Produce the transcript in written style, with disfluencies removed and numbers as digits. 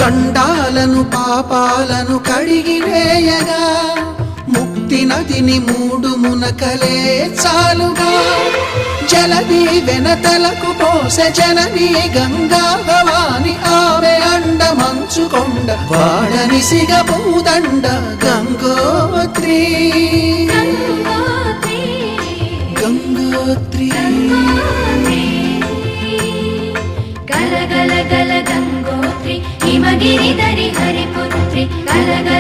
గండాలను పాపాలను కడిగివేయగా ముక్తి నదిని మూడు మునకలే చాలుగా జలది వెనతలకు పోసె జనని గంగా భవాని ఆమె అండ మంచుకొండ వాడని సిగ పూదండ గంగోత్రి గంగోత్రి గల గల గల గంగోత్రి హిమగిరి దరి హరిపుత్రి గల గల